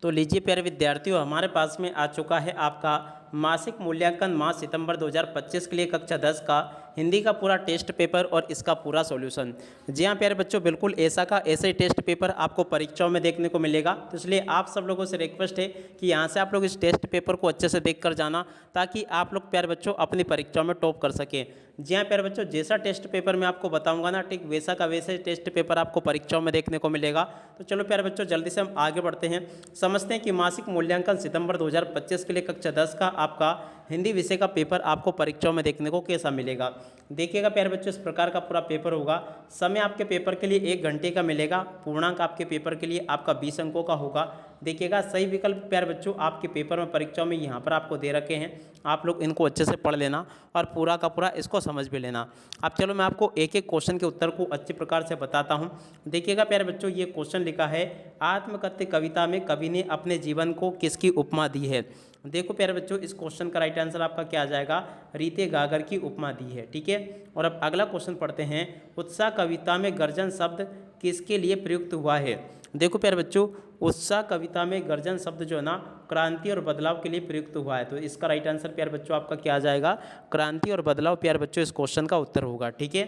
तो लीजिए प्यारे विद्यार्थियों, हमारे पास में आ चुका है आपका मासिक मूल्यांकन माह सितंबर 2025 के लिए कक्षा 10 का हिंदी का पूरा टेस्ट पेपर और इसका पूरा सॉल्यूशन। जी हाँ प्यारे बच्चों, बिल्कुल ऐसा का ऐसे ही टेस्ट पेपर आपको परीक्षाओं में देखने को मिलेगा। तो इसलिए आप सब लोगों से रिक्वेस्ट है कि यहाँ से आप लोग इस टेस्ट पेपर को अच्छे से देख कर जाना, ताकि आप लोग प्यारे बच्चों अपनी परीक्षाओं में टॉप कर सकें। जी हाँ प्यारे बच्चों, जैसा टेस्ट पेपर मैं आपको बताऊंगा ना, ठीक वैसा का वैसे टेस्ट पेपर आपको परीक्षाओं में देखने को मिलेगा। तो चलो प्यारे बच्चों, जल्दी से हम आगे बढ़ते हैं, समझते हैं कि मासिक मूल्यांकन सितंबर 2025 के लिए कक्षा 10 का आपका हिंदी विषय का पेपर आपको परीक्षाओं में देखने को कैसा मिलेगा। देखिएगा प्यारे बच्चों, इस प्रकार का पूरा पेपर होगा। समय आपके पेपर के लिए 1 घंटे का मिलेगा। पूर्णांक आपके पेपर के लिए आपका 20 अंकों का होगा। देखिएगा सही विकल्प प्यारे बच्चों आपके पेपर में परीक्षाओं में यहाँ पर आपको दे रखे हैं, आप लोग इनको अच्छे से पढ़ लेना और पूरा का पूरा इसको समझ भी लेना। अब चलो मैं आपको एक एक क्वेश्चन के उत्तर को अच्छे प्रकार से बताता हूँ। देखिएगा प्यारे बच्चों, ये क्वेश्चन लिखा है, आत्मकथ्य कविता में कवि ने अपने जीवन को किसकी उपमा दी है। देखो प्यारे बच्चों, इस क्वेश्चन का राइट आंसर आपका क्या आ जाएगा, रीते गागर की उपमा दी है। ठीक है, और अब अगला क्वेश्चन पढ़ते हैं, उत्साह कविता में गर्जन शब्द किसके लिए प्रयुक्त हुआ है। देखो प्यारे बच्चों, उत्साह कविता में गर्जन शब्द जो है ना, क्रांति और बदलाव के लिए प्रयुक्त हुआ है। तो इसका राइट आंसर प्यारे बच्चों आपका क्या आ जाएगा, क्रांति और बदलाव प्यारे बच्चों इस क्वेश्चन का उत्तर होगा। ठीक है,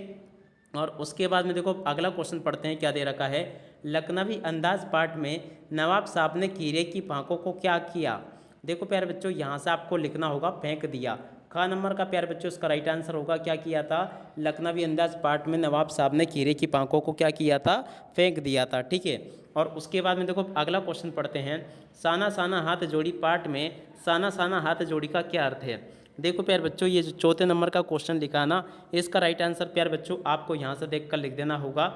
और उसके बाद में देखो अगला क्वेश्चन पढ़ते हैं, क्या दे रखा है, लखनवी अंदाज पाठ में नवाब साहब ने कीड़े की पांखों को क्या किया। देखो प्यारे बच्चों, यहाँ से आपको लिखना होगा फेंक दिया। ख नंबर का प्यारे बच्चों इसका राइट आंसर होगा, क्या किया था, लखनवी अंदाज पाठ में नवाब साहब ने कीड़े की पांखों को क्या किया था, फेंक दिया था। ठीक है, और उसके बाद में देखो अगला क्वेश्चन पढ़ते हैं, साना साना हाथ जोड़ी पाठ में साना साना हाथ जोड़ी का क्या अर्थ है। देखो प्यारे बच्चों, ये जो चौथे नंबर का क्वेश्चन लिखा है ना, इसका राइट आंसर प्यारे बच्चों आपको यहाँ से देख कर लिख देना होगा।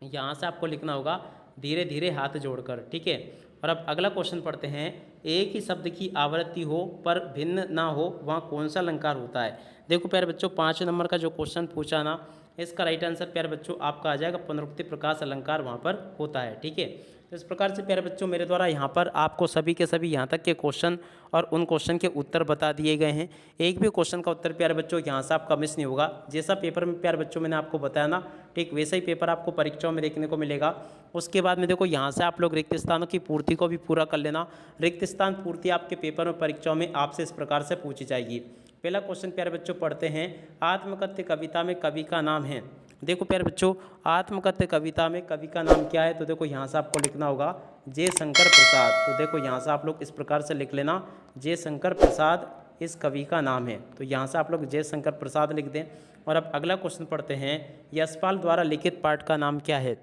यहाँ से आपको लिखना होगा धीरे धीरे हाथ जोड़कर। ठीक है, और अब अगला क्वेश्चन पढ़ते हैं, एक ही शब्द की आवृत्ति हो पर भिन्न ना हो वहाँ कौन सा अलंकार होता है। देखो प्यारे बच्चों, 5 नंबर का जो क्वेश्चन पूछा ना, इसका राइट आंसर प्यारे बच्चों आपका आ जाएगा पुनरुक्ति प्रकाश अलंकार वहाँ पर होता है। ठीक है, तो इस प्रकार से प्यारे बच्चों मेरे द्वारा यहाँ पर आपको सभी के सभी यहाँ तक के क्वेश्चन और उन क्वेश्चन के उत्तर बता दिए गए हैं। एक भी क्वेश्चन का उत्तर प्यारे बच्चों यहाँ से आपका मिस नहीं होगा। जैसा पेपर में प्यारे बच्चों मैंने आपको बताया ना, ठीक वैसा ही पेपर आपको परीक्षाओं में देखने को मिलेगा। उसके बाद में देखो यहाँ से आप लोग रिक्त स्थानों की पूर्ति को भी पूरा कर लेना। रिक्त स्थान पूर्ति आपके पेपर में परीक्षाओं में आपसे इस प्रकार से पूछी जाएगी। पहला क्वेश्चन प्यारे बच्चों पढ़ते हैं, आत्मकथ्य कविता में कवि का नाम है। देखो प्यारे बच्चों, आत्मकथ्य कविता में कवि का नाम क्या है, तो देखो यहाँ से आपको लिखना होगा जयशंकर प्रसाद। तो देखो यहाँ से आप लोग इस प्रकार से लिख लेना, जयशंकर प्रसाद इस कवि का नाम है। तो यहाँ से आप लोग जयशंकर प्रसाद लिख दें। और अब अगला क्वेश्चन पढ़ते हैं, यशपाल द्वारा लिखित पाठ का नाम क्या है।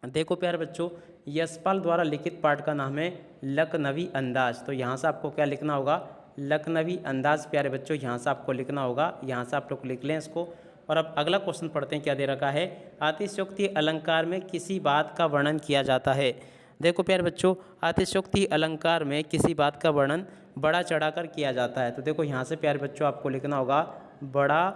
देखो प्यारे बच्चों, यशपाल द्वारा लिखित पाठ का नाम है लखनवी अंदाज। तो यहाँ से आपको क्या लिखना होगा, लखनवी अंदाज प्यारे बच्चों यहाँ से आपको लिखना होगा। यहाँ से आप लोग लिख लें इसको। और अब अगला क्वेश्चन पढ़ते हैं, क्या दे रखा है, अतिशयोक्ति अलंकार में किसी बात का वर्णन किया जाता है। देखो प्यारे बच्चों, अतिशयोक्ति अलंकार में किसी बात का वर्णन बड़ा चढ़ाकर किया जाता है। तो देखो यहाँ से प्यारे बच्चों आपको लिखना होगा बड़ा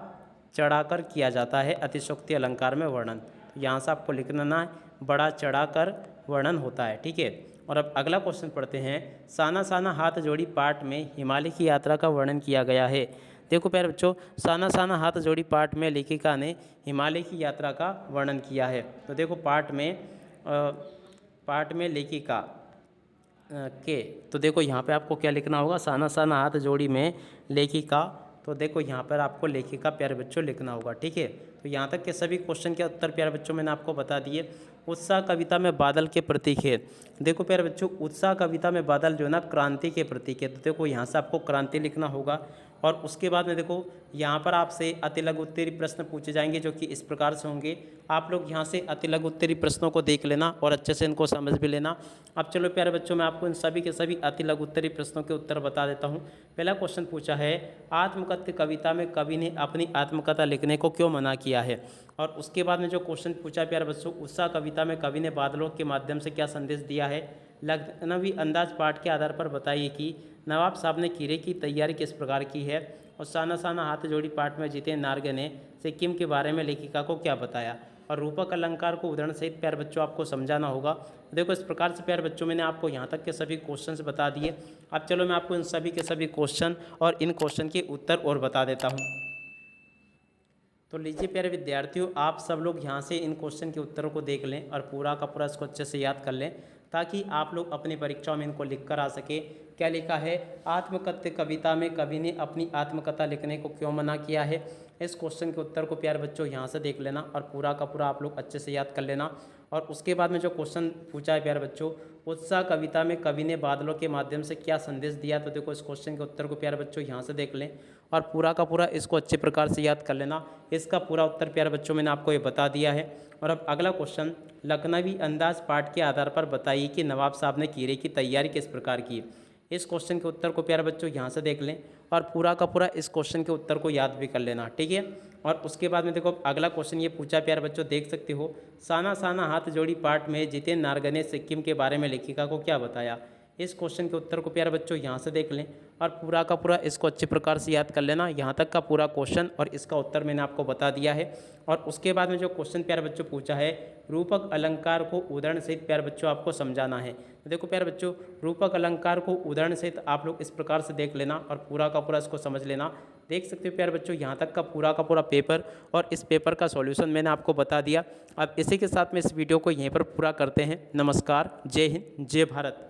चढ़ाकर किया जाता है अतिशयोक्ति अलंकार में वर्णन। तो यहाँ से आपको लिखना ना, बड़ा चढ़ाकर वर्णन होता है। ठीक है, और अब अगला क्वेश्चन पढ़ते हैं, साना साना हाथ जोड़ी पाठ में हिमालय की यात्रा का वर्णन किया गया है। देखो प्यारे बच्चों, साना साना हाथ जोड़ी पाठ में लेखिका ने हिमालय की यात्रा का वर्णन किया है। तो देखो पाठ में लेखिका के, तो देखो यहाँ पे आपको क्या लिखना होगा, साना साना हाथ जोड़ी में लेखिका। तो देखो यहाँ पर आपको लेखिका प्यारे बच्चों लिखना होगा। ठीक है, तो यहाँ तक के सभी क्वेश्चन के उत्तर प्यारे बच्चों मैंने आपको बता दिए। उत्साह कविता में बादल के प्रतीक है। देखो प्यारे बच्चों, उत्साह कविता में बादल जो है ना, क्रांति के प्रतीक है। तो देखो यहाँ से आपको क्रांति लिखना होगा। और उसके बाद में देखो यहाँ पर आपसे अति लघु उत्तरीय प्रश्न पूछे जाएंगे, जो कि इस प्रकार से होंगे। आप लोग यहाँ से अति लघु उत्तरीय प्रश्नों को देख लेना और अच्छे से इनको समझ भी लेना। अब चलो प्यारे बच्चों, मैं आपको इन सभी के सभी अति लघु उत्तरीय प्रश्नों के उत्तर बता देता हूँ। पहला क्वेश्चन पूछा है, आत्मकथ्य कविता में कवि ने अपनी आत्मकथा लिखने को क्यों मना किया है। और उसके बाद में जो क्वेश्चन पूछा प्यारे बच्चों, उत्साह कविता में कवि ने बादलों के माध्यम से क्या संदेश दिया है। लखनवी अंदाज पाठ के आधार पर बताइए कि नवाब साहब ने कीड़े की तैयारी किस प्रकार की है। और साना साना हाथ जोड़ी पाठ में जितेंद्र नार्गे ने सिक्किम के बारे में लेखिका को क्या बताया। और रूपक अलंकार को उदाहरण सहित प्यारे बच्चों आपको समझाना होगा। देखो इस प्रकार से प्यारे बच्चों मैंने आपको यहाँ तक के सभी क्वेश्चंस बता दिए। अब चलो मैं आपको इन सभी के सभी क्वेश्चन और इन क्वेश्चन के उत्तर और बता देता हूँ। तो लीजिए प्यारे विद्यार्थियों, आप सब लोग यहाँ से इन क्वेश्चन के उत्तरों को देख लें और पूरा का पूरा इसको अच्छे से याद कर लें, ताकि आप लोग अपनी परीक्षाओं में इनको लिख कर आ सके। क्या लिखा है, आत्मकथ्य कविता में कवि ने अपनी आत्मकथा लिखने को क्यों मना किया है। इस क्वेश्चन के उत्तर को प्यारे बच्चों यहाँ से देख लेना और पूरा का पूरा आप लोग अच्छे से याद कर लेना। और उसके बाद में जो क्वेश्चन पूछा है प्यारे बच्चों, उत्साह कविता में कवि ने बादलों के माध्यम से क्या संदेश दिया। तो देखो इस क्वेश्चन के उत्तर को प्यारे बच्चों यहाँ से देख लें और पूरा का पूरा इसको अच्छे प्रकार से याद कर लेना। इसका पूरा उत्तर प्यारे बच्चों मैंने आपको ये बता दिया है। और अब अगला क्वेश्चन, लखनवी अंदाज पाठ के आधार पर बताइए कि नवाब साहब ने कीरे की तैयारी किस प्रकार की। इस क्वेश्चन के उत्तर को प्यारे बच्चों यहाँ से देख लें और पूरा का पूरा इस क्वेश्चन के उत्तर को याद भी कर लेना, ठीक है। और उसके बाद में देखो अगला क्वेश्चन ये पूछा प्यारे बच्चों, देख सकते हो, साना साना हाथ जोड़ी पाठ में जितेंद्र नारग ने सिक्किम के बारे में लेखिका को क्या बताया। इस क्वेश्चन के उत्तर को प्यारे बच्चों यहाँ से देख लें और पूरा का पूरा इसको अच्छे प्रकार से याद कर लेना। यहाँ तक का पूरा क्वेश्चन और इसका उत्तर मैंने आपको बता दिया है। और उसके बाद में जो क्वेश्चन प्यारे बच्चों पूछा है, रूपक अलंकार को उदाहरण सहित प्यारे बच्चों आपको समझाना है। तो देखो प्यारे बच्चों, रूपक अलंकार को उदाहरण सहित आप लोग इस प्रकार से देख लेना और पूरा का पूरा इसको समझ लेना। देख सकते हो प्यारे बच्चों, यहाँ तक का पूरा पेपर और इस पेपर का सॉल्यूशन मैंने आपको बता दिया। अब इसी के साथ में इस वीडियो को यहीं पर पूरा करते हैं। नमस्कार, जय हिंद, जय भारत।